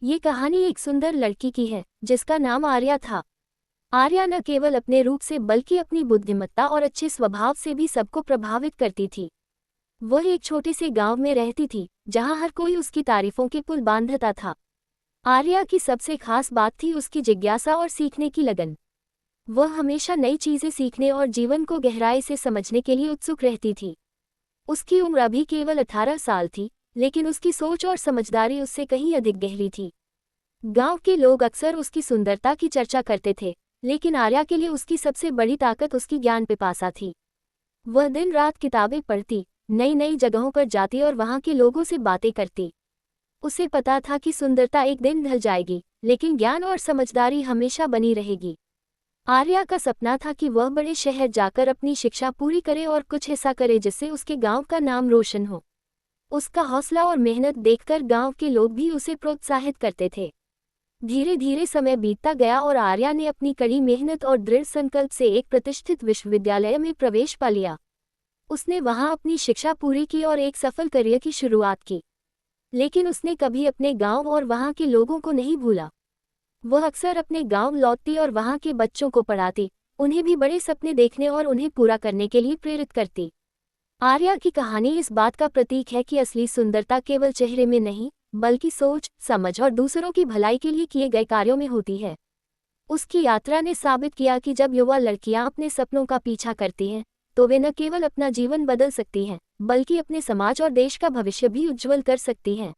ये कहानी एक सुंदर लड़की की है जिसका नाम आर्या था। आर्या न केवल अपने रूप से बल्कि अपनी बुद्धिमत्ता और अच्छे स्वभाव से भी सबको प्रभावित करती थी। वह एक छोटे से गांव में रहती थी जहां हर कोई उसकी तारीफों के पुल बांधता था। आर्या की सबसे खास बात थी उसकी जिज्ञासा और सीखने की लगन। वह हमेशा नई चीजें सीखने और जीवन को गहराई से समझने के लिए उत्सुक रहती थी। उसकी उम्र अभी केवल 18 साल थी, लेकिन उसकी सोच और समझदारी उससे कहीं अधिक गहरी थी। गांव के लोग अक्सर उसकी सुंदरता की चर्चा करते थे, लेकिन आर्या के लिए उसकी सबसे बड़ी ताकत उसकी ज्ञान पिपासा थी। वह दिन रात किताबें पढ़ती, नई नई जगहों पर जाती और वहां के लोगों से बातें करती। उसे पता था कि सुंदरता एक दिन ढल जाएगी, लेकिन ज्ञान और समझदारी हमेशा बनी रहेगी। आर्या का सपना था कि वह बड़े शहर जाकर अपनी शिक्षा पूरी करे और कुछ ऐसा करे जिससे उसके गांव का नाम रोशन हो। उसका हौसला और मेहनत देखकर गांव के लोग भी उसे प्रोत्साहित करते थे। धीरे धीरे समय बीतता गया और आर्या ने अपनी कड़ी मेहनत और दृढ़ संकल्प से एक प्रतिष्ठित विश्वविद्यालय में प्रवेश पा लिया। उसने वहां अपनी शिक्षा पूरी की और एक सफल करियर की शुरुआत की। लेकिन उसने कभी अपने गांव और वहां के लोगों को नहीं भूला। वह अक्सर अपने गांव लौटती और वहां के बच्चों को पढ़ाती, उन्हें भी बड़े सपने देखने और उन्हें पूरा करने के लिए प्रेरित करती। आर्या की कहानी इस बात का प्रतीक है कि असली सुंदरता केवल चेहरे में नहीं, बल्कि सोच, समझ और दूसरों की भलाई के लिए किए गए कार्यों में होती है। उसकी यात्रा ने साबित किया कि जब युवा लड़कियां अपने सपनों का पीछा करती हैं, तो वे न केवल अपना जीवन बदल सकती हैं, बल्कि अपने समाज और देश का भविष्य भी उज्जवल कर सकती हैं।